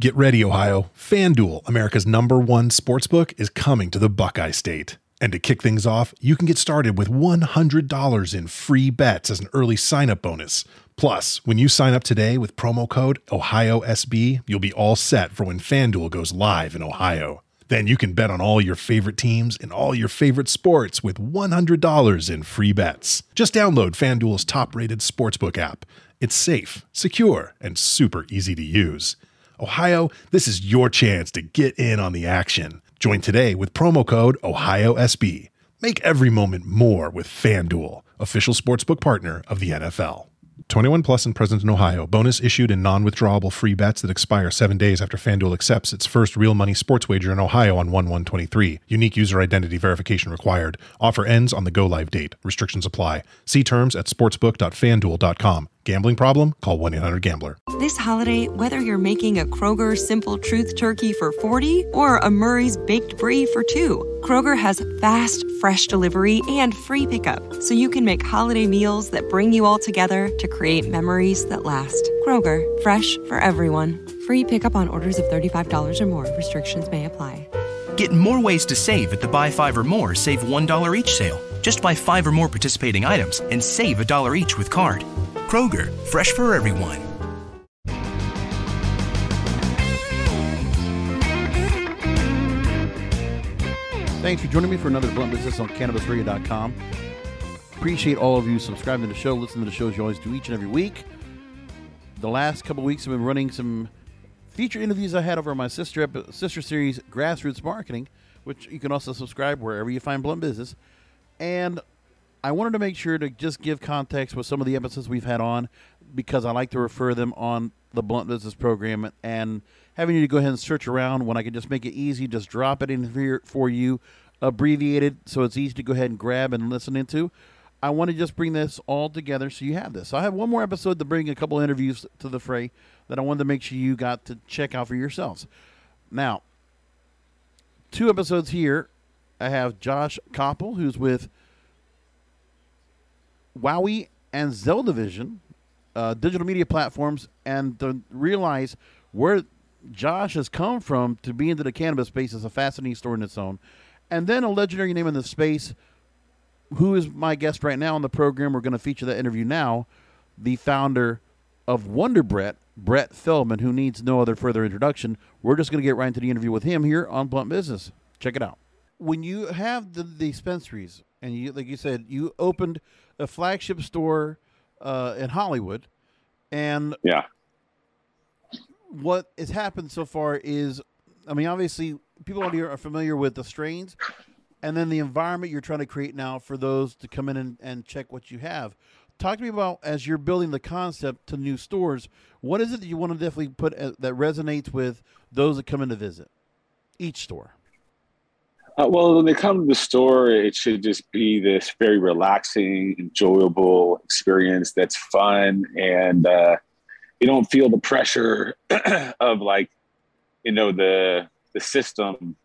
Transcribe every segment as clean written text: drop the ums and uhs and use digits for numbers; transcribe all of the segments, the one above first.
Get ready, Ohio. FanDuel, America's #1 sportsbook, is coming to the Buckeye State. And to kick things off, you can get started with $100 in free bets as an early sign-up bonus. Plus, when you sign up today with promo code OhioSB, you'll be all set for when FanDuel goes live in Ohio. Then you can bet on all your favorite teams and all your favorite sports with $100 in free bets. Just download FanDuel's top-rated sportsbook app. It's safe, secure, and super easy to use. Ohio, this is your chance to get in on the action. Join today with promo code OhioSB. Make every moment more with FanDuel, official sportsbook partner of the NFL. 21 plus and present in Ohio. Bonus issued in non-withdrawable free bets that expire 7 days after FanDuel accepts its first real money sports wager in Ohio on 1/1/23. Unique user identity verification required. Offer ends on the go-live date. Restrictions apply. See terms at sportsbook.fanduel.com. Gambling problem? Call 1-800-GAMBLER. This holiday, whether you're making a Kroger Simple Truth turkey for 40 or a Murray's Baked Brie for 2, Kroger has fast, fresh delivery and free pickup, so you can make holiday meals that bring you all together to create memories that last. Kroger, fresh for everyone. Free pickup on orders of $35 or more. Restrictions may apply. Get more ways to save at the Buy 5 or More Save $1 each sale. Just buy 5 or more participating items and save $1 each with card. Kroger, fresh for everyone. Thanks for joining me for another Blunt Business on CannabisRadio.com. Appreciate all of you subscribing to the show, listening to the shows you always do each and every week. The last couple of weeks I've been running some feature interviews I had over my sister series, Grassroots Marketing, which you can also subscribe wherever you find Blunt Business. And I wanted to make sure to just give context with some of the episodes we've had on, because I like to refer them on the Blunt Business program, and having you to go ahead and search around when I can just make it easy, just drop it in here for you, abbreviated, so it's easy to go ahead and grab and listen into. I want to just bring this all together so you have this. So I have one more episode to bring a couple interviews to the fray that I wanted to make sure you got to check out for yourselves. Now, 2 episodes here. I have Josh Koppel, who's with Wowee and Zeldavision, digital media platforms, and to realize where Josh has come from to be into the cannabis space is a fascinating story in its own. And then a legendary name in the space, who is my guest right now on the program. We're going to feature that interview now, the founder of Wonderbrett, Brett Feldman, who needs no other further introduction. We're just going to get right into the interview with him here on Blunt Business. Check it out. When you have the dispensaries, and you, like you said, you opened a flagship store in Hollywood, and yeah, what has happened so far is, I mean, obviously people out here are familiar with the strains, and then the environment you're trying to create now for those to come in and check what you have. Talk to me about, as you're building the concept to new stores, what is it that you want to definitely put that resonates with those that come in to visit each store? Well, when they come to the store, it should just be this very relaxing, enjoyable experience that's fun, and you don't feel the pressure of, like, you know, the system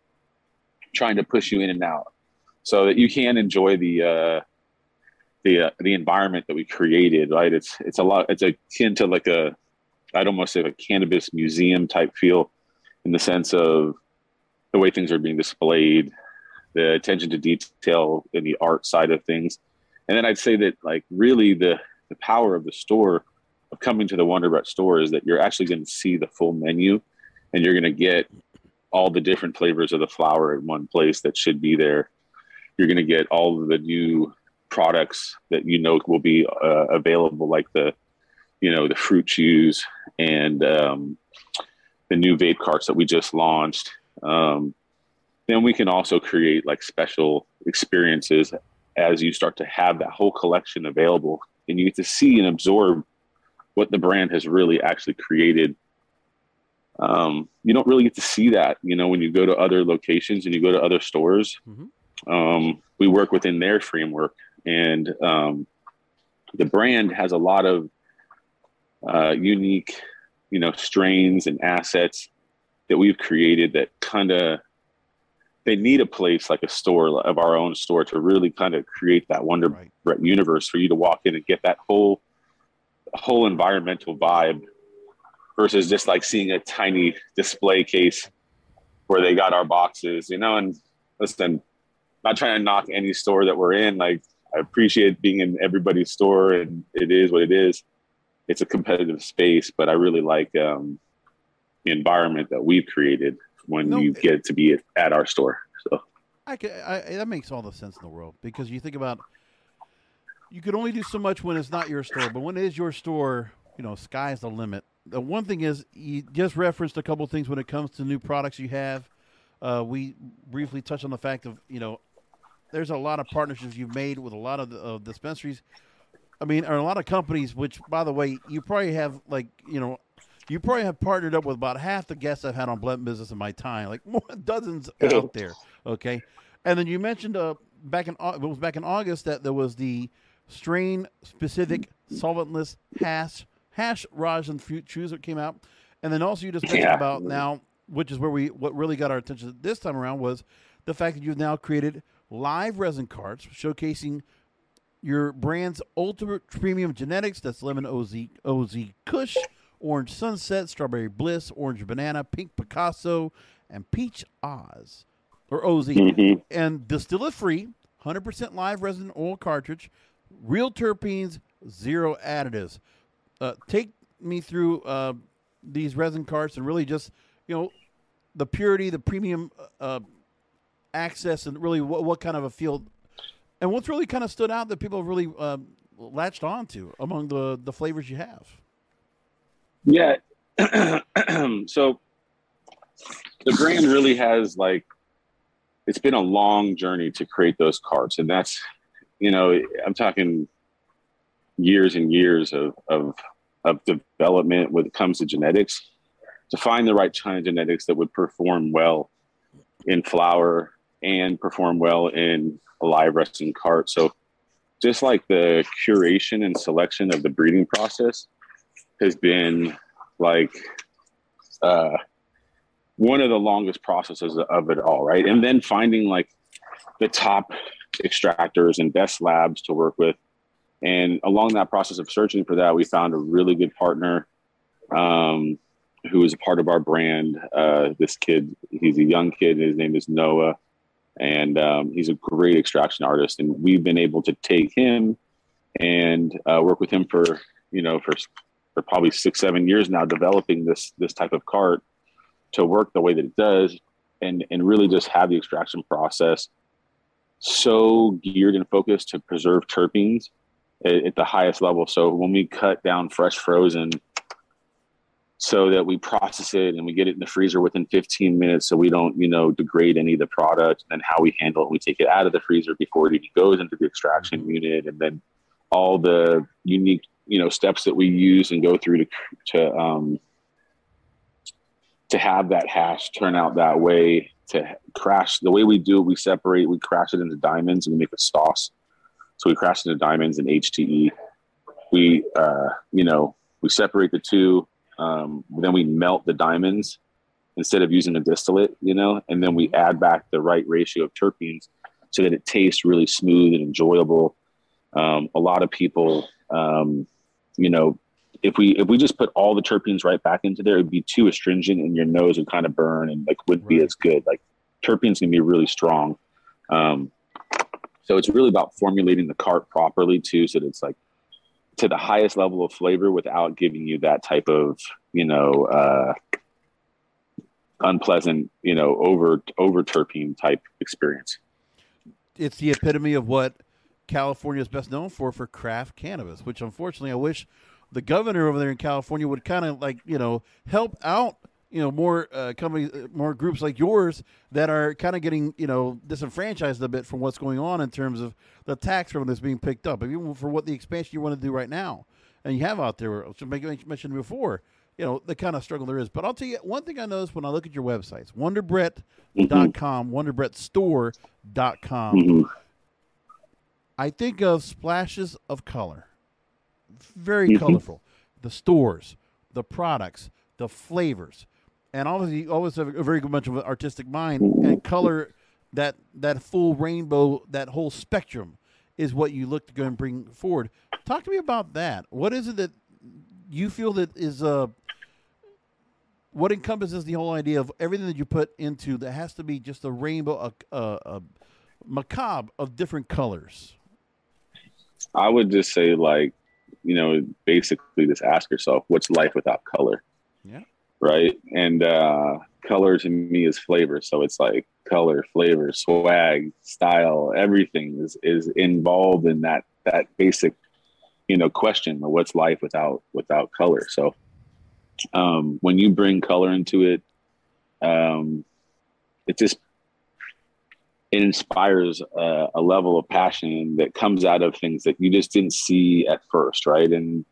trying to push you in and out, so that you can enjoy the environment that we created. Right? It's akin to like I'd almost say a cannabis museum type feel, in the sense of the way things are being displayed, the attention to detail in the art side of things. And then I'd say that, like, really the power of the store, of coming to the Wonderbrett store, is that you're actually going to see the full menu, and you're going to get all the different flavors of the flower in one place that should be there. You're going to get all of the new products that you know will be available, like the fruit chews and the new vape carts that we just launched. Then we can also create like special experiences as you start to have that whole collection available, and you get to see and absorb what the brand has really actually created. You don't really get to see that, when you go to other locations and you go to other stores. Mm-hmm. We work within their framework, and the brand has a lot of unique, strains and assets that we've created that they need a place like a store of our own store to really kind of create that Wonderbrett universe for you to walk in and get that whole environmental vibe versus just like seeing a tiny display case where they got our boxes, you know. And listen, not trying to knock any store that we're in. Like, I appreciate being in everybody's store, and it is what it is. It's a competitive space, but I really like the environment that we've created when you get to be at our store. So that makes all the sense in the world, because you think about, you could only do so much when it's not your store, but when it is your store, you know, sky's the limit. The one thing is, you just referenced a couple of things when it comes to new products you have. We briefly touched on the fact of, you know, there's a lot of partnerships you've made with a lot of dispensaries. I mean, or a lot of companies, which, by the way, you probably have, like, you know, you probably have partnered up with about half the guests I've had on Blunt Business in my time, like more dozens out there. Okay. And then you mentioned back in August that there was the strain specific solventless hash rosin chews that came out. And then also you just mentioned about now, which is what really got our attention this time around, was the fact that you've now created live resin carts showcasing your brand's ultimate premium genetics. That's lemon OZ Kush, orange sunset, strawberry Bliss, orange banana, pink Picasso, and peach Oz, or OZ. Mm-hmm. And distillate-free, 100% live resin oil cartridge, real terpenes, zero additives. Take me through these resin carts and really just, you know, the purity, the premium access, and really what kind of a feel, and what's really kind of stood out that people have really latched on to among the flavors you have. Yeah. So the brand really has, like, it's been a long journey to create those carts. And that's, you know, I'm talking years and years of development when it comes to genetics, to find the right China genetics that would perform well in flower and perform well in a live resin cart. So just like the curation and selection of the breeding process has been like one of the longest processes of it all, right? And then finding like the top extractors and best labs to work with. And along that process of searching for that, we found a really good partner who is a part of our brand. This kid, he's a young kid. His name is Noah. And he's a great extraction artist. And we've been able to take him and work with him for probably 6-7 years now, developing this type of cart to work the way that it does, and really just have the extraction process so geared and focused to preserve terpenes at the highest level. So when we cut down fresh frozen, so that we process it and we get it in the freezer within 15 minutes, so we don't, degrade any of the product, and then how we handle it. We take it out of the freezer before it even goes into the extraction unit, and then all the unique, steps that we use and go through to have that hash turn out that way. To crash the way we do it, we crash it into diamonds and we make a sauce. So we crash it into diamonds and HTE. We separate the two. Then we melt the diamonds instead of using a distillate, and then we add back the right ratio of terpenes so that it tastes really smooth and enjoyable. A lot of people, if we just put all the terpenes right back into there, it'd be too astringent and your nose would kind of burn and wouldn't be as good. Like, terpenes can be really strong. So it's really about formulating the cart properly too, so that it's to the highest level of flavor without giving you that type of, unpleasant, over terpene type experience. It's the epitome of what California is best known for craft cannabis, which unfortunately I wish the governor over there in California would kind of help out, more companies, more groups like yours that are kind of getting, disenfranchised a bit from what's going on in terms of the tax revenue that's being picked up, even for what the expansion you want to do right now. And you have out there, which I mentioned before, the kind of struggle there is. But I'll tell you one thing I noticed when I look at your websites, Wonderbrett.com, WonderBrettStore.com. Mm-hmm. I think of splashes of color, very colorful. The stores, the products, the flavors, and obviously you always have a very good bunch of artistic mind, and color, that full rainbow, that whole spectrum is what you look to go and bring forward. Talk to me about that. What is it that you feel that is what encompasses the whole idea of everything that you put into that has to be just a rainbow, a macabre of different colors? I would just say, like, basically just ask yourself, what's life without color? Yeah. Right. And color to me is flavor. So it's like color, flavor, swag, style, everything is involved in that basic, question of what's life without color. So when you bring color into it, it inspires a level of passion that comes out of things that you just didn't see at first. Right. And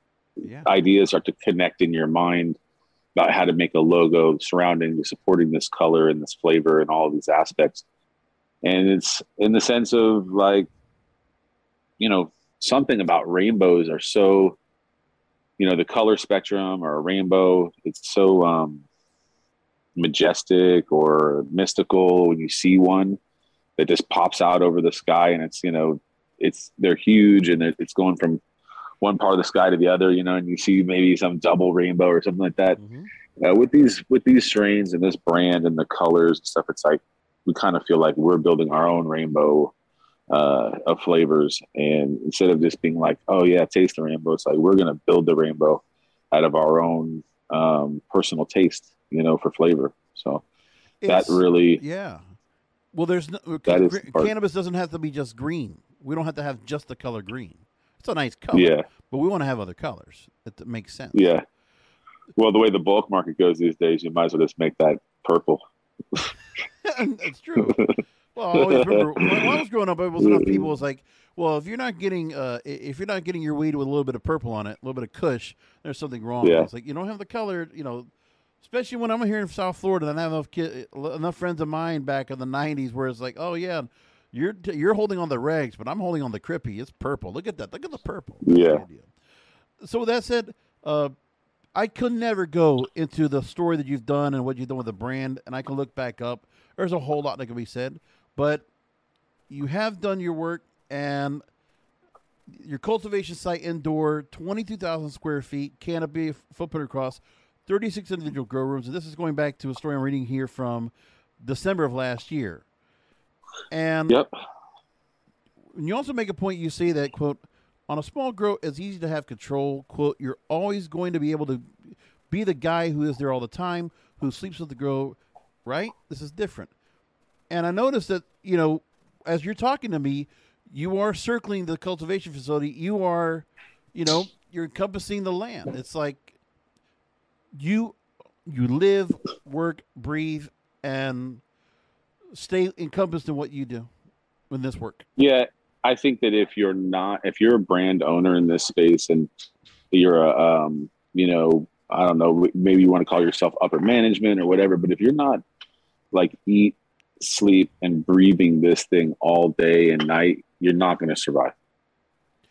ideas start to connect in your mind about how to make a logo supporting this color and this flavor and all of these aspects. And it's in the sense of, like, something about rainbows are so, the color spectrum or a rainbow, it's so majestic or mystical when you see one that just pops out over the sky, and they're huge, and it's going from one part of the sky to the other, and you see maybe some double rainbow or something like that. Mm-hmm. With these strains and this brand and the colors and stuff, it's like we kind of feel like we're building our own rainbow of flavors. And instead of just being like, oh yeah, taste the rainbow, it's like we're going to build the rainbow out of our own personal taste, for flavor. So that really, yeah. Well, cannabis doesn't have to be just green. We don't have to have just the color green. It's a nice color, yeah, but we want to have other colors. That makes sense. Yeah. Well, the way the bulk market goes these days, you might as well just make that purple. That's true. Well, I always remember when I was growing up, it was enough people was like, well, if you're not getting your weed with a little bit of purple on it, a little bit of Kush, there's something wrong. Yeah. It's like you don't have the color, especially when I'm here in South Florida and I have enough friends of mine back in the 90s where it's like, oh yeah, you're holding on the regs, but I'm holding on the crippy. It's purple. Look at that. Look at the purple. Yeah. So with that said, I could never go into the story that you've done and what you've done with the brand, and I can look back up. There's a whole lot that can be said, but you have done your work, and your cultivation site indoor, 22,000 square feet, canopy, footprint across, 36 individual grow rooms. And this is going back to a story I'm reading here from December of last year. And yep. you also make a point, you say that, quote, on a small grow, it's easy to have control. Quote, you're always going to be able to be the guy who is there all the time, who sleeps with the grow, right? This is different. And I noticed that, as you're talking to me, you are circling the cultivation facility. You are, you're encompassing the land. It's like you live, work, breathe, and stay encompassed in what you do in this work. Yeah. I think that if you're a brand owner in this space and you're I don't know, maybe you want to call yourself upper management or whatever, but if you're not like eat, sleep, and breathing this thing all day and night, you're not going to survive.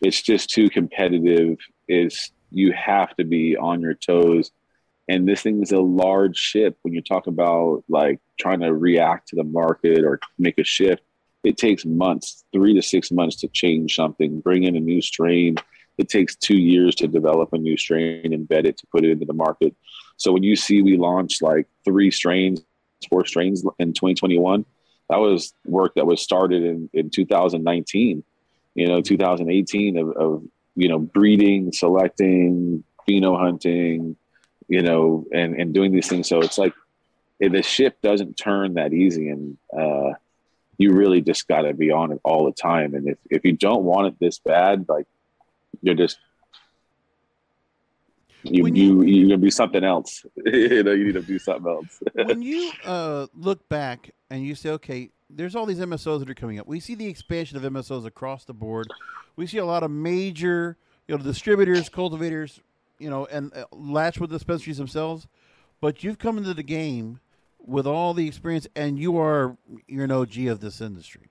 It's just too competitive. You have to be on your toes. And this thing is a large ship. When you talk about like trying to react to the market or make a shift, it takes months, 3 to 6 months to change something, bring in a new strain. It takes 2 years to develop a new strain, embed it, to put it into the market. So when you see we launched like 4 strains in 2021, that was work that was started in 2019, 2018 of breeding, selecting, pheno hunting, and doing these things. So it's like the ship doesn't turn that easy. And, you really just got to be on it all the time. And if you don't want it this bad, like you're just, you're going to be something else. You need to do something else. When you look back and you say, okay, there's all these MSOs that are coming up. We see the expansion of MSOs across the board. We see a lot of major, distributors, cultivators, and latch with dispensaries themselves. But you've come into the game with all the experience, and you're an OG of this industry.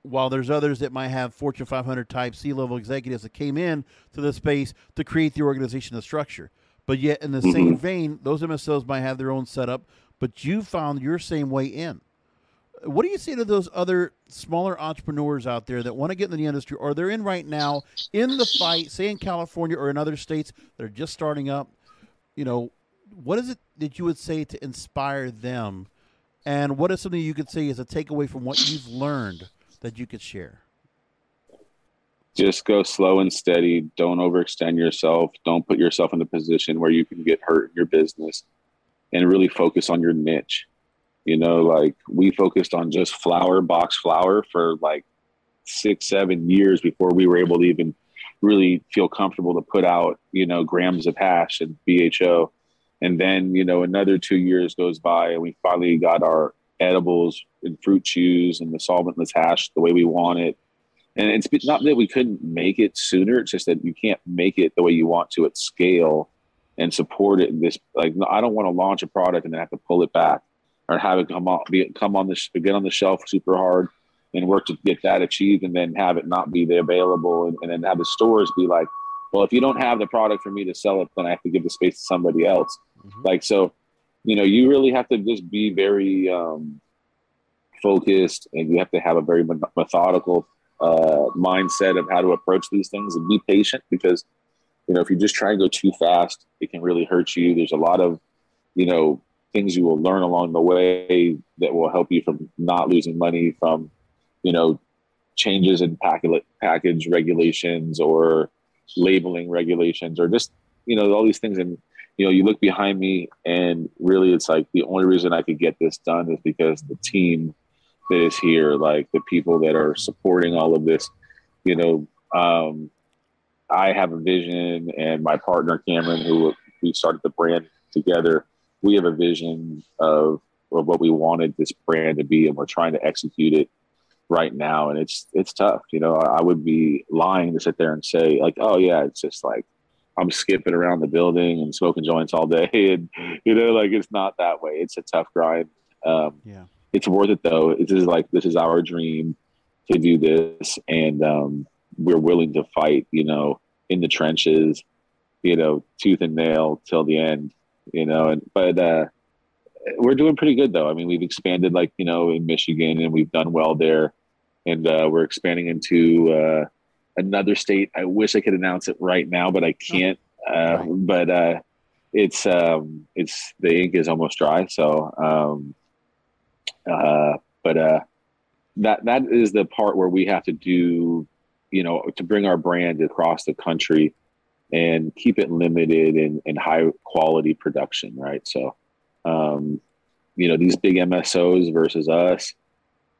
While there's others that might have Fortune 500 type C-level executives that came in to the space to create the organization and structure. But yet in the same vein, those MSOs might have their own setup, but you found your same way in. What do you say to those other smaller entrepreneurs out there that want to get into the industry, or they're in right now in the fight, say in California or in other states that are just starting up? what is it that you would say to inspire them? And what is something you could say as a takeaway from what you've learned that you could share? Just go slow and steady. Don't overextend yourself. Don't put yourself in a position where you can get hurt in your business, and really focus on your niche. You know, like we focused on just flower, box flower for like 6-7 years before we were able to even really feel comfortable to put out, you know, grams of hash and BHO. And then, you know, another 2 years goes by and we finally got our edibles and fruit chews and the solventless hash the way we want it. And it's not that we couldn't make it sooner. It's just that you can't make it the way you want to at scale and support it in this. Like, I don't want to launch a product and then have to pull it back or have it get on the shelf super hard and work to get that achieved, and then have it not be available, and then have the stores be like, well, if you don't have the product for me to sell it, then I have to give the space to somebody else. Mm-hmm. Like, so, you know, you really have to just be very focused, and you have to have a very methodical mindset of how to approach these things, and be patient, because, you know, if you just try and go too fast, it can really hurt you. There's a lot of, you know, things you will learn along the way that will help you from not losing money from, you know, changes in package regulations or labeling regulations, or just, you know, all these things. And, you know, you look behind me and really it's like the only reason I could get this done is because the team that is here, like the people that are supporting all of this, you know, I have a vision, and my partner, Cameron, who we started the brand together, we have a vision of what we wanted this brand to be, and we're trying to execute it right now. And it's tough. You know, I would be lying to sit there and say like, oh yeah, it's just like I'm skipping around the building and smoking joints all day. And, you know, like, it's not that way. It's a tough grind. Yeah. It's worth it though. This is our dream to do this. And we're willing to fight, you know, in the trenches, you know, tooth and nail till the end, you know. But we're doing pretty good though. I mean, we've expanded, like, you know, in Michigan, and we've done well there. And we're expanding into another state. I wish I could announce it right now, but I can't. But it's the ink is almost dry. So, that is the part where we have to do, you know, to bring our brand across the country and keep it limited in high quality production. Right. So, you know, these big MSOs versus us,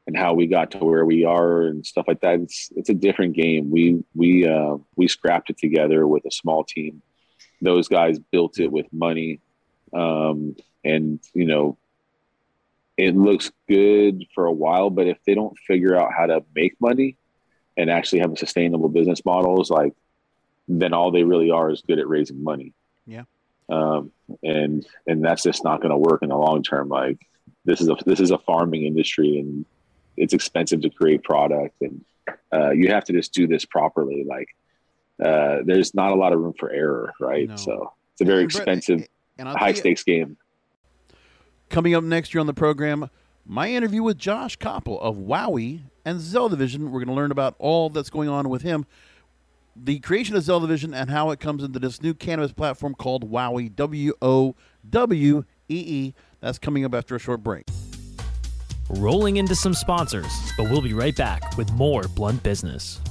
and how we got to where we are and stuff like that. It's a different game. We scrapped it together with a small team. Those guys built it with money. And, you know, it looks good for a while, but if they don't figure out how to make money and actually have a sustainable business model, is like, then all they really are is good at raising money. Yeah. And that's just not going to work in the long term. Like, this is a farming industry, and it's expensive to create product, and you have to just do this properly. Like, there's not a lot of room for error, right? No. So it's a very expensive, high stakes game. Coming up next year on the program, my interview with Josh Koppel of Wowee and Zeldavision. We're going to learn about all that's going on with him, the creation of Zeldavision, and how it comes into this new cannabis platform called Wowee, WOWEE. That's coming up after a short break. Rolling into some sponsors, but we'll be right back with more Blunt Business.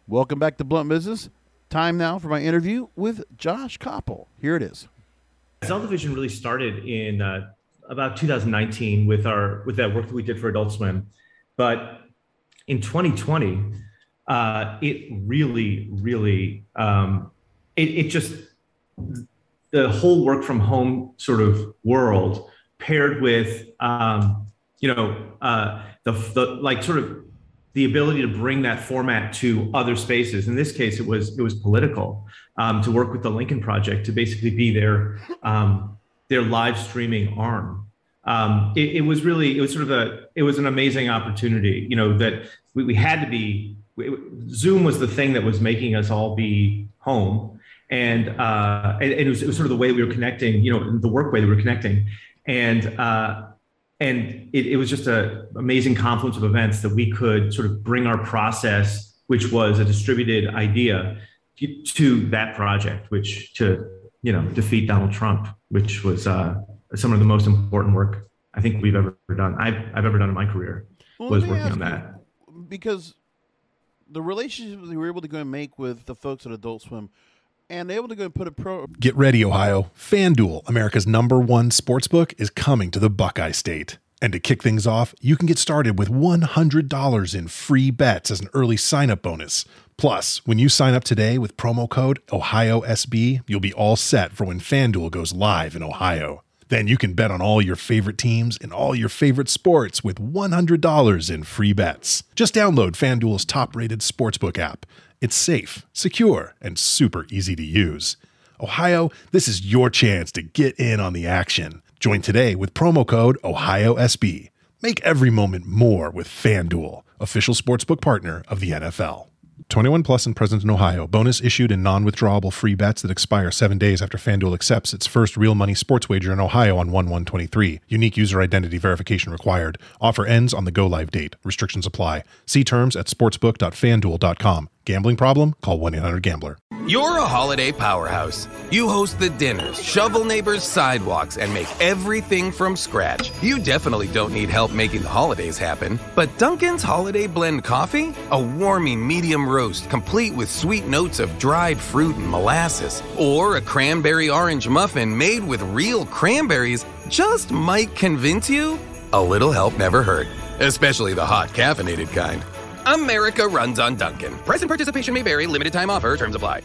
Welcome back to Blunt Business. Time now for my interview with Josh Koppel. Here it is. Zeldavision really started in about 2019 with that work that we did for Adult Swim. But in 2020, it really, it just, the whole work from home sort of world paired with, the ability to bring that format to other spaces. In this case, it was political, to work with the Lincoln Project to basically be their live streaming arm. It was an amazing opportunity, you know, that we had to be. Zoom was the thing that was making us all be home, and it was sort of the way we were connecting, you know, the work way that we were connecting, and it was just an amazing confluence of events that we could sort of bring our process, which was a distributed idea, to that project, which to defeat Donald Trump, which was some of the most important work I think we've ever done. I've ever done in my career was working on that. Because the relationship we were able to go and make with the folks at Adult Swim, and they're able to go and put a pro. Get ready, Ohio. FanDuel, America's #1 sportsbook, is coming to the Buckeye State. And to kick things off, you can get started with $100 in free bets as an early sign-up bonus. Plus, when you sign up today with promo code OhioSB, you'll be all set for when FanDuel goes live in Ohio. Then you can bet on all your favorite teams and all your favorite sports with $100 in free bets. Just download FanDuel's top-rated sportsbook app. It's safe, secure, and super easy to use. Ohio, this is your chance to get in on the action. Join today with promo code OhioSB. Make every moment more with FanDuel, official sportsbook partner of the NFL. 21 plus and present in Ohio. Bonus issued in non-withdrawable free bets that expire 7 days after FanDuel accepts its first real money sports wager in Ohio on 1/1/23. Unique user identity verification required. Offer ends on the go-live date. Restrictions apply. See terms at sportsbook.fanduel.com. Gambling problem? Call 1-800-GAMBLER. You're a holiday powerhouse. You host the dinners, shovel neighbors' sidewalks, and make everything from scratch. You definitely don't need help making the holidays happen. But Dunkin's Holiday Blend Coffee? A warming medium roast, complete with sweet notes of dried fruit and molasses. Or a cranberry orange muffin made with real cranberries just might convince you? A little help never hurt. Especially the hot caffeinated kind. America runs on Dunkin'. Price and participation may vary. Limited time offer. Terms apply.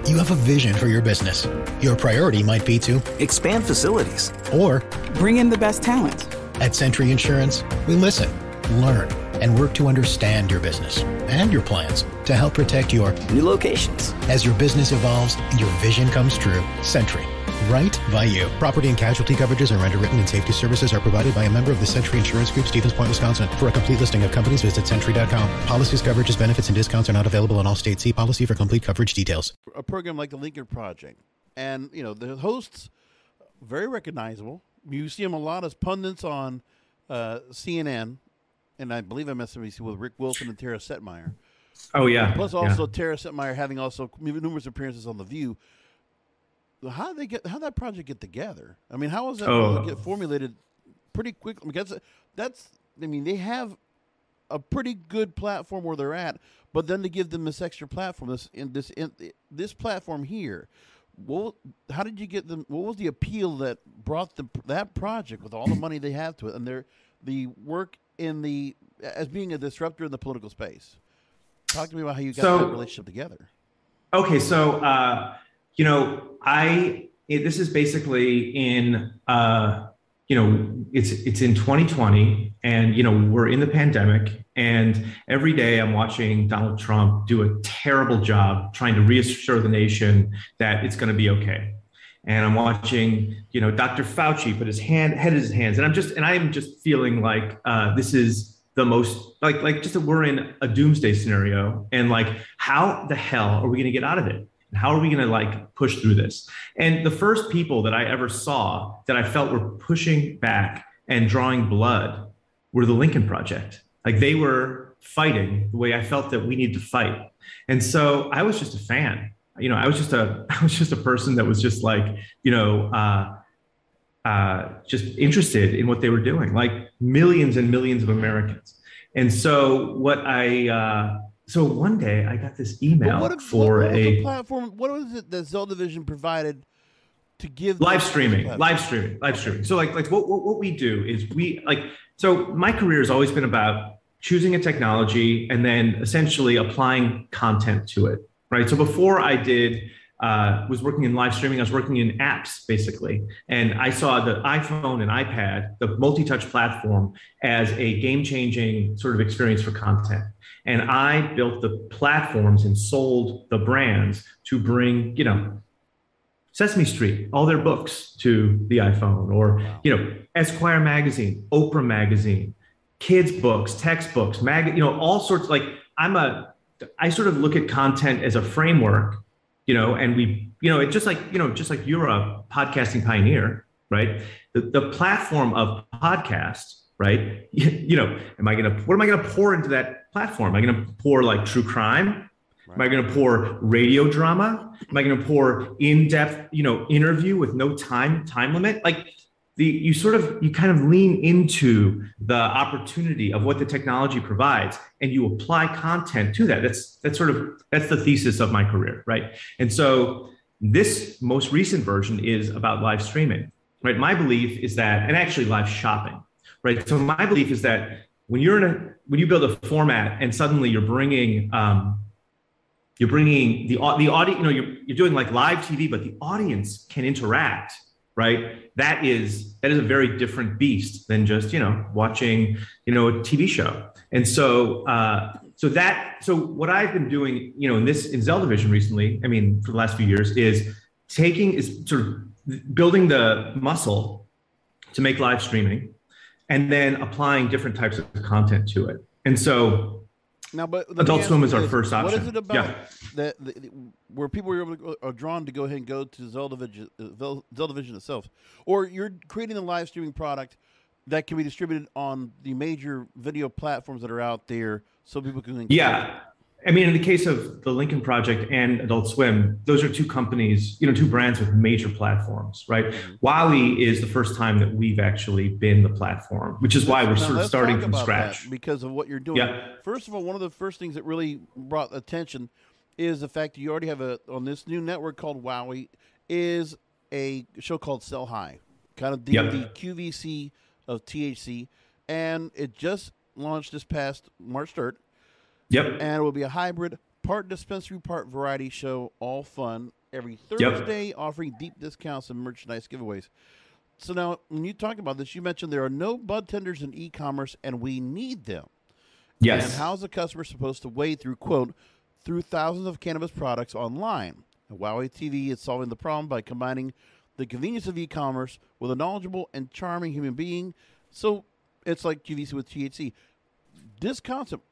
You have a vision for your business. Your priority might be to expand facilities or bring in the best talent. At Century Insurance, we listen, learn, and work to understand your business and your plans to help protect your new locations. As your business evolves and your vision comes true, Century. Right by you. Property and casualty coverages and underwritten and safety services are provided by a member of the Century Insurance Group, Stevens Point, Wisconsin. For a complete listing of companies, visit Century.com. Policies, coverages, benefits, and discounts are not available in all states. See policy for complete coverage details. A program like the Lincoln Project. And, the hosts, very recognizable. You see them a lot as pundits on CNN, and I believe MSNBC with Rick Wilson and Tara Setmeyer. Oh, yeah. Plus also Tara Setmeyer having also numerous appearances on The View. How did that project get together? I mean, how was that get formulated pretty quickly? Because they have a pretty good platform where they're at, but then to give them this extra platform, this platform here, how did you get them? What was the appeal that brought that project with all the money they have to it, and the work as being a disruptor in the political space? Talk to me about how you got that relationship together. Okay, so. This is basically in, it's in 2020 and, we're in the pandemic, and every day I'm watching Donald Trump do a terrible job trying to reassure the nation that it's going to be okay. And I'm watching, Dr. Fauci put his head in his hands, and I'm just feeling like this is the most just that we're in a doomsday scenario, and how the hell are we going to get out of it? How are we going to push through this? And the first people that I ever saw that I felt were pushing back and drawing blood were the Lincoln Project. They were fighting the way I felt that we need to fight. And so I was just a fan. I was just a person that was just just interested in what they were doing, millions and millions of Americans. And so So one day I got this email what was the platform. What was it that Zell Division provided to give live streaming? So what we do is so my career has always been about choosing a technology and then essentially applying content to it, right? So before I was working in live streaming, I was working in apps basically. And I saw the iPhone and iPad, the multi-touch platform, as a game-changing sort of experience for content. And I built the platforms and sold the brands to bring, Sesame Street, all their books to the iPhone, or, Esquire magazine, Oprah magazine, kids books, textbooks, all sorts. I sort of look at content as a framework, and we, it's just like you're a podcasting pioneer, right? The platform of podcasts, right? What am I going to pour into that platform? Am I going to pour true crime? Am I going to pour radio drama? Am I going to pour in-depth, interview with no time limit? Like you kind of lean into the opportunity of what the technology provides, and you apply content to that. That's the thesis of my career, right? And so this most recent version is about live streaming, right? My belief is that, and actually live shopping, right? So my belief is that when you build a format and suddenly you're bringing the audience, you're doing like live TV, but the audience can interact, right? That is a very different beast than just, watching, a TV show. And so, so what I've been doing, in Zelda Vision recently, for the last few years, is sort of building the muscle to make live streaming, and then applying different types of content to it. And so now, but Adult Swim is our first option. What is it about that where people are drawn to go ahead and go to Zelda Vision itself? Or you're creating a live streaming product that can be distributed on the major video platforms that are out there so people can... Yeah. In the case of the Lincoln Project and Adult Swim, those are two companies, two brands with major platforms, right? Mm-hmm. Wowee is the first time that we've actually been the platform, which is why we're sort of starting from scratch. Because of what you're doing. Yeah. First of all, one of the first things that really brought attention is the fact that you already have on this new network called Wowee is a show called Sell High, kind of the QVC of THC, and it just launched this past March 3rd. Yep. And it will be a hybrid, part dispensary, part variety show, all fun, every Thursday, offering deep discounts and merchandise giveaways. So now, when you talk about this, you mentioned there are no bud tenders in e-commerce, and we need them. Yes. And how's a customer supposed to wade through, quote, through thousands of cannabis products online? And Wowee TV is solving the problem by combining the convenience of e-commerce with a knowledgeable and charming human being. So it's like QVC with THC. This concept...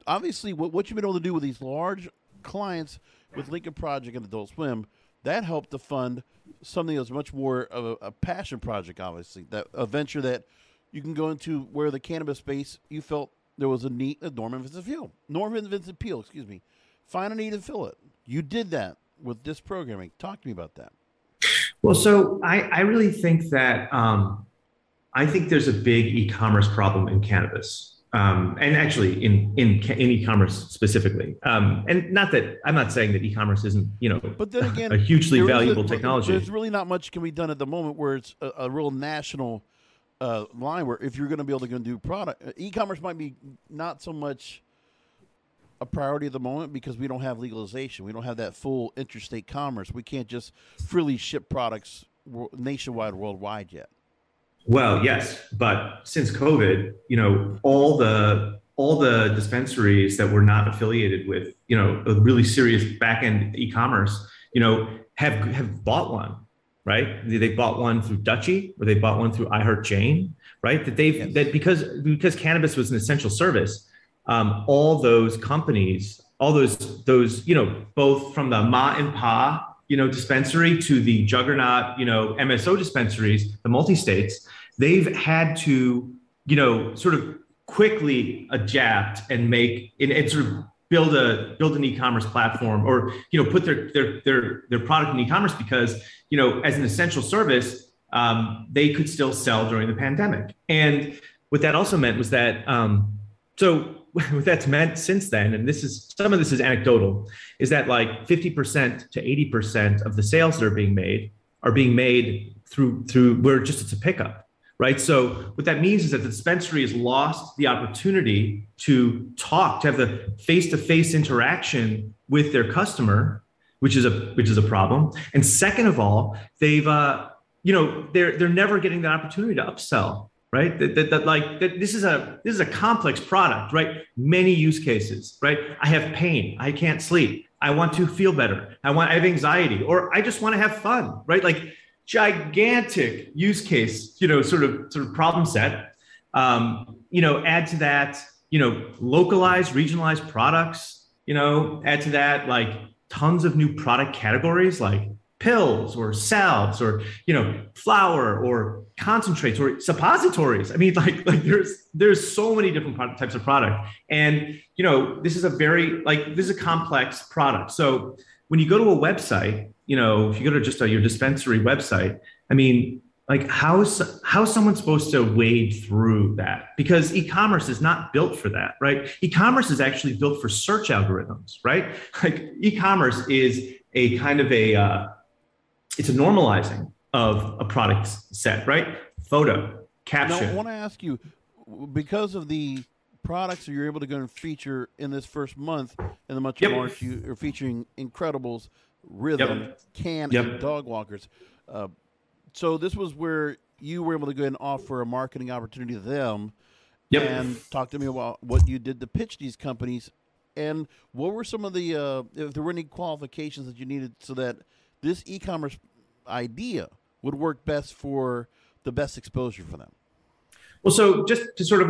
obviously, what you've been able to do with these large clients with Lincoln Project and Adult Swim, that helped to fund something that's much more of a passion project, obviously, a venture that you can go into where the cannabis space, you felt there was a need, Norman Vincent Peale, excuse me, find a need and fill it. You did that with this programming. Talk to me about that. Well, so I really think that I think there's a big e-commerce problem in cannabis. And actually in e-commerce specifically. And not that I'm not saying that e-commerce isn't, but then again, a hugely valuable technology. There's really not much can be done at the moment where it's a real national line where if you're going to be able to do product, e-commerce might be not so much a priority at the moment because we don't have legalization. We don't have that full interstate commerce. We can't just freely ship products nationwide, worldwide yet. Well, yes, but since COVID, all the dispensaries that were not affiliated with, a really serious back-end e-commerce, have bought one, right? They bought one through Dutchie, or they bought one through iHeartJane, right? That because cannabis was an essential service, all those companies, all those both from the ma and pa, dispensary to the juggernaut, MSO dispensaries, the multi-states, they've had to, sort of quickly adapt and make and sort of build an e-commerce platform, or put their product in e-commerce because as an essential service, they could still sell during the pandemic. And what that also meant was that what that's meant since then, and some of this is anecdotal, is that like 50% to 80% of the sales that are being made through where just it's a pickup, right? So what that means is that the dispensary has lost the opportunity to have the face-to-face interaction with their customer, which is a problem. And second of all, they're never getting the opportunity to upsell. Right. This is a complex product, right? Many use cases, right? I have pain. I can't sleep. I want to feel better. I have anxiety, or I just want to have fun, right? Like gigantic use case, sort of problem set. Add to that, localized, regionalized products, add to that, like tons of new product categories like pills or salves or, flour or concentrates or suppositories. I mean, like there's so many different types of product. And, this is a complex product. So when you go to a website, if you go to just your dispensary website, I mean, like how's someone supposed to wade through that? Because e-commerce is not built for that, right? E-commerce is actually built for search algorithms, right? Like e-commerce is a kind of it's a normalizing of a product set, right? Photo, caption. Now, I want to ask you, because of the products that you're able to go and feature in this first month, in the month of March, you are featuring Incredibles, Rythm, Cann, and Dogwalkers. So this was where you were able to go and offer a marketing opportunity to them and talk to me about what you did to pitch these companies. And what were some of the, if there were any qualifications that you needed so that this e-commerce idea would work best for the best exposure for them? Well, so just to sort of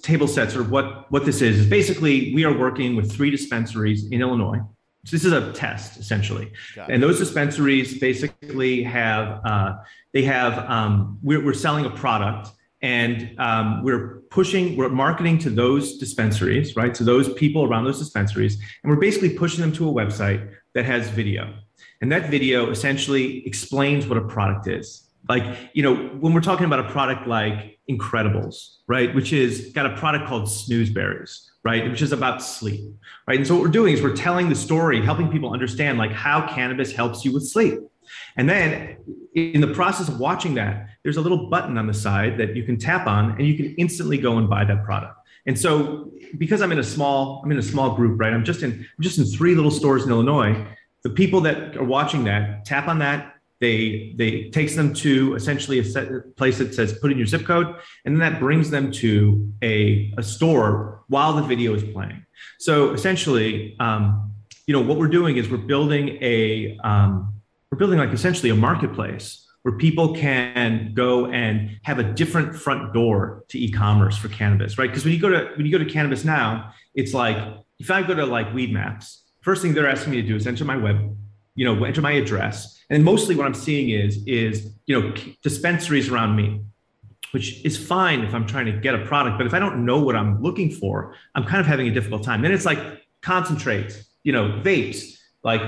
table set sort of what this is basically we are working with 3 dispensaries in Illinois. So this is a test essentially. And those dispensaries basically have, we're selling a product and we're marketing to those dispensaries, right? So those people around those dispensaries, and we're basically pushing them to a website that has video. And that video essentially explains what a product is. Like, when we're talking about a product like Incredibles, right, which is got a product called Snoozeberries, right, which is about sleep, right? And so what we're doing is we're telling the story, helping people understand like how cannabis helps you with sleep. And then in the process of watching that, there's a little button on the side that you can tap on and you can instantly go and buy that product. And so because I'm in a small group, right, I'm just in 3 little stores in Illinois. The people that are watching that tap on that. They takes them to essentially a place that says put in your zip code, and then that brings them to a store while the video is playing. So essentially, what we're doing is we're building like essentially a marketplace where people can go and have a different front door to e-commerce for cannabis, right? Because when you go to cannabis now, it's like if I go to like Weed Maps, first thing they're asking me to do is enter my enter my address. And mostly what I'm seeing is dispensaries around me, which is fine if I'm trying to get a product. But if I don't know what I'm looking for, I'm kind of having a difficult time. Then it's like concentrates, vapes, like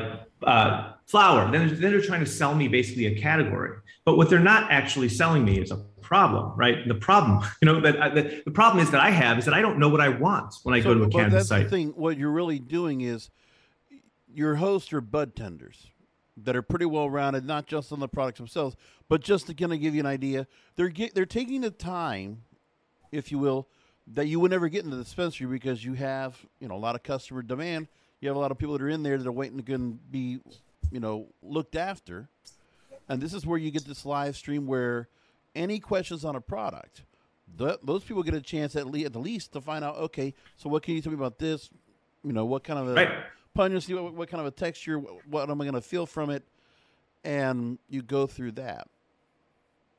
flour. Then they're trying to sell me basically a category. But what they're not actually selling me is a problem, right? And the problem, the problem is that I have is that I don't know what I want when I go to a cannabis site. That's the thing. What you're really doing is your hosts are bud tenders that are pretty well rounded, not just on the products themselves, but just to kind of give you an idea. They're taking the time, if you will, that you would never get in the dispensary because you have a lot of customer demand. You have a lot of people that are in there that are waiting to be looked after. And this is where you get this live stream where any questions on a product, those people get a chance at the least to find out, okay, so what can you tell me about this? What kind of a pungency, what kind of a texture, what am I going to feel from it? And you go through that.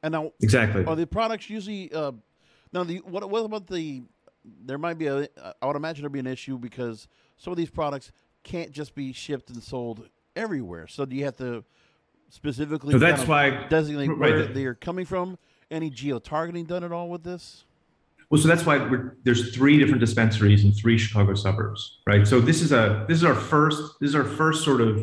And now, exactly, are the products usually, what about there might be I would imagine there'd be an issue because some of these products can't just be shipped and sold everywhere. So do you have to specifically designate where they are coming from? Any geo-targeting done at all with this? Well, so that's why there's 3 different dispensaries in 3 Chicago suburbs, right? So this is our first sort of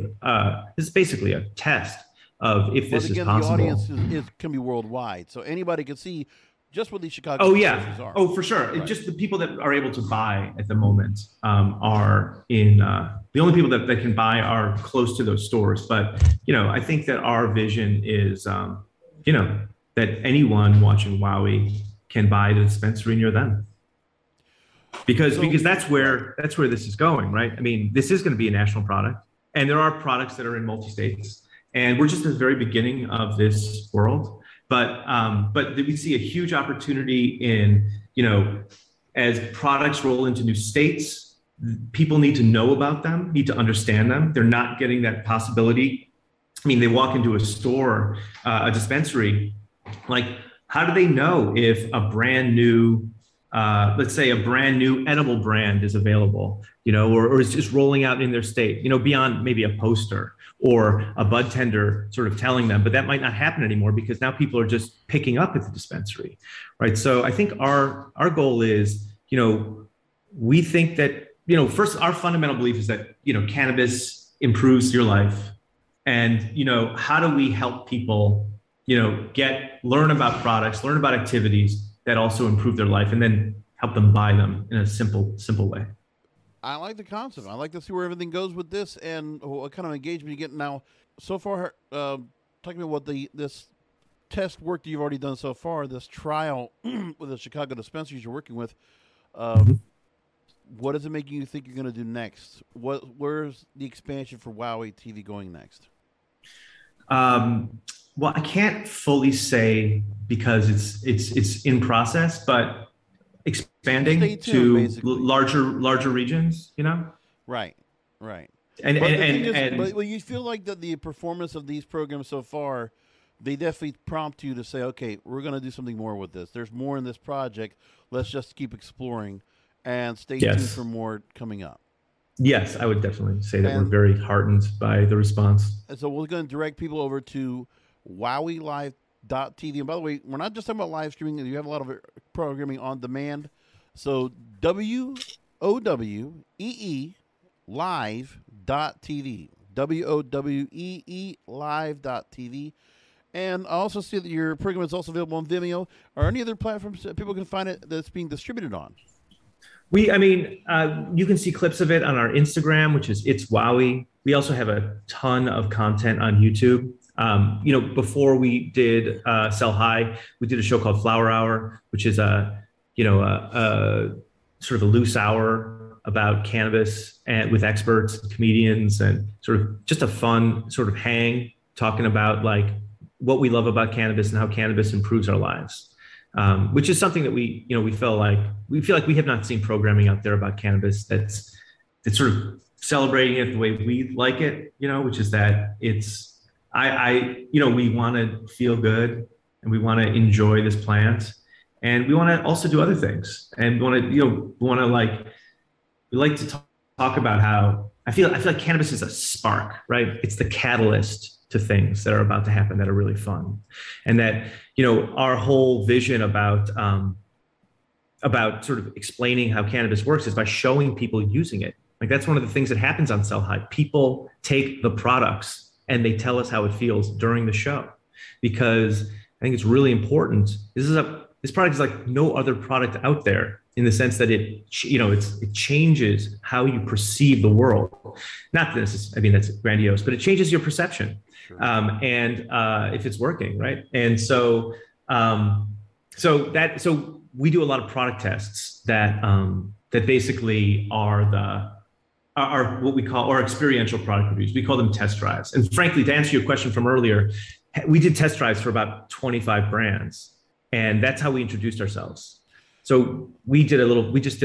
this is basically a test of if this is possible. The audience can be worldwide, so anybody can see just what these Chicago dispensaries are. Oh, for sure. Right. Just the people that are able to buy at the moment are in the only people that can buy are close to those stores. But I think that our vision is that anyone watching Wowee can buy the dispensary near them. Because that's where this is going, right? I mean, this is going to be a national product, and there are products that are in multi-states, and we're just at the very beginning of this world. But we see a huge opportunity in, as products roll into new states, people need to know about them, need to understand them. They're not getting that possibility. I mean, they walk into a store, a dispensary, like, how do they know if a brand new let's say a brand new edible brand is available, or is just rolling out in their state, beyond maybe a poster or a bud tender sort of telling them, but that might not happen anymore because now people are just picking up at the dispensary, right? So I think our goal is, we think that, first, our fundamental belief is that, cannabis improves your life. And, how do we help people, learn about products, learn about activities that also improve their life, and then help them buy them in a simple way. I like the concept. I like to see where everything goes with this and what kind of engagement you get now. So far, talking about what this test work that you've already done so far, this trial with the Chicago dispensaries you're working with, what is it making you think you're going to do next? Where's the expansion for Wowee TV going next? Well, I can't fully say because it's in process, but expanding tuned, to basically. larger regions, Right. But you feel like that the performance of these programs so far, they definitely prompt you to say, okay, we're going to do something more with this. There's more in this project. Let's just keep exploring and stay tuned for more coming up. Yes, I would definitely say that we're very heartened by the response. And so we're going to direct people over to WoweeLive.tv. And by the way, we're not just talking about live streaming. You have a lot of programming on demand. So WOWEE live.tv. WOWEE live.tv. And I also see that your program is also available on Vimeo. Are any other platforms that people can find it that's being distributed on? You can see clips of it on our Instagram, which is It's Wowee. We also have a ton of content on YouTube. Before we did Sell High, we did a show called Flower Hour, which is a sort of a loose hour about cannabis and with experts and comedians and sort of just a fun sort of hang talking about like what we love about cannabis and how cannabis improves our lives. Which is something that we feel like we have not seen programming out there about cannabis that's sort of celebrating it the way we like it, which is that it's, we want to feel good and we want to enjoy this plant and we want to also do other things. And we like to talk about how I feel like cannabis is a spark, right? It's the catalyst to things that are about to happen that are really fun. And that, our whole vision about sort of explaining how cannabis works is by showing people using it. Like that's one of the things that happens on Sell High. People take the products and they tell us how it feels during the show, because I think it's really important. This product is like no other product out there in the sense that it changes how you perceive the world. Not that that's grandiose, but it changes your perception. Sure. If it's working, right? And so we do a lot of product tests that basically are what we call our experiential product reviews. We call them test drives. And frankly, to answer your question from earlier, we did test drives for about 25 brands, and that's how we introduced ourselves. So we just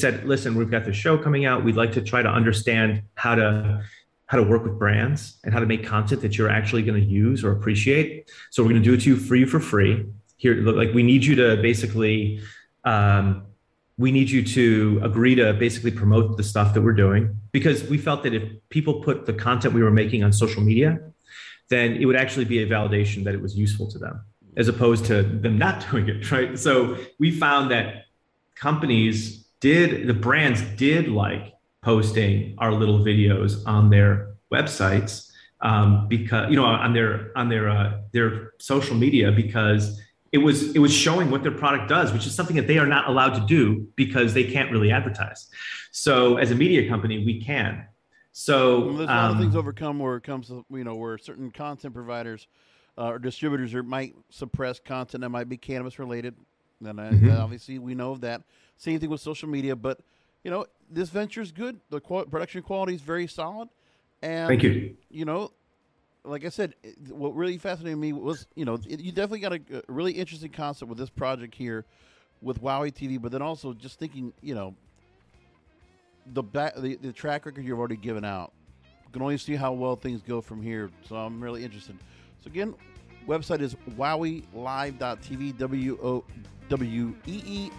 said, listen, we've got this show coming out. We'd like to try to understand how to work with brands and how to make content that you're actually going to use or appreciate. So we're going to do it to you for free. Here, like we need you to basically, we need you to agree to basically promote the stuff that we're doing, because we felt that if people put the content we were making on social media, then it would actually be a validation that it was useful to them, as opposed to them not doing it, right? So we found that the brands did like posting our little videos on their websites, because on their social media, because it was showing what their product does, which is something that they are not allowed to do because they can't really advertise. So as a media company, we can. So there's a lot of things overcome where it comes to, where certain content providers or distributors might suppress content that might be cannabis related. And obviously we know of that. Same thing with social media, but this venture is good. The production quality is very solid. And thank you. Like I said, what really fascinated me was, you definitely got a really interesting concept with this project here with Wowee TV, but then also just thinking, the track record you've already given out. You can only see how well things go from here. So I'm really interested. So again, website is WoweeLive.tv, WEELive.tv,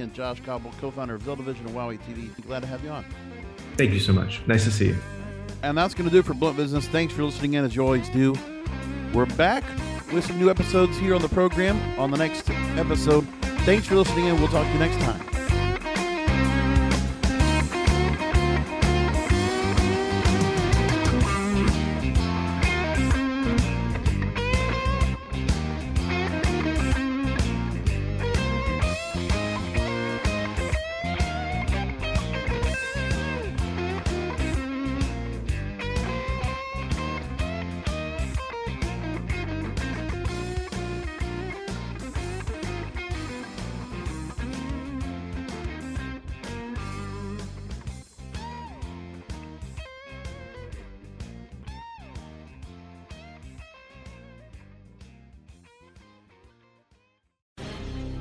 and Josh Koppel, co-founder of Zelda Vision and Wowee TV. Glad to have you on. Thank you so much. Nice to see you. And that's going to do it for Blunt Business. Thanks for listening in, as you always do. We're back with some new episodes here on the program on the next episode. Thanks for listening in. We'll talk to you next time.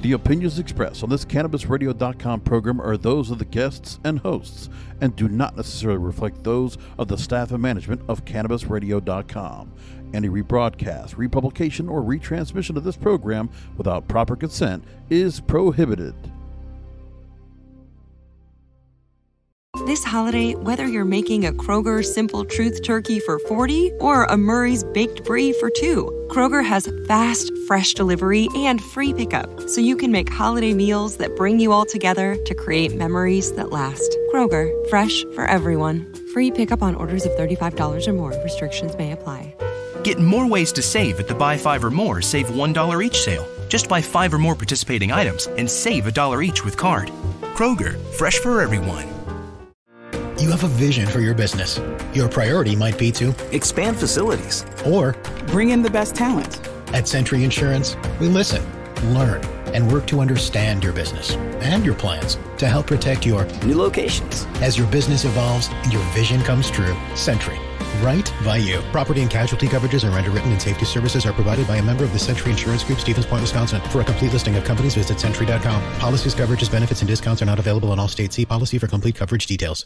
The opinions expressed on this CannabisRadio.com program are those of the guests and hosts and do not necessarily reflect those of the staff and management of CannabisRadio.com. Any rebroadcast, republication, or retransmission of this program without proper consent is prohibited. This holiday, whether you're making a Kroger Simple Truth Turkey for 40 or a Murray's Baked Brie for 2, Kroger has fast, fresh delivery and free pickup, so you can make holiday meals that bring you all together to create memories that last. Kroger, fresh for everyone. Free pickup on orders of $35 or more. Restrictions may apply. Get more ways to save at the Buy 5 or More Save $1 each sale. Just buy 5 or more participating items and save $1 each with card. Kroger, fresh for everyone. You have a vision for your business. Your priority might be to expand facilities or bring in the best talent. At Century Insurance, we listen, learn, and work to understand your business and your plans to help protect your new locations. As your business evolves and your vision comes true, Century. Right by you. Property and casualty coverages are underwritten and safety services are provided by a member of the Century Insurance Group, Stevens Point, Wisconsin. For a complete listing of companies, visit Century.com. Policies, coverages, benefits, and discounts are not available in all states. See policy for complete coverage details.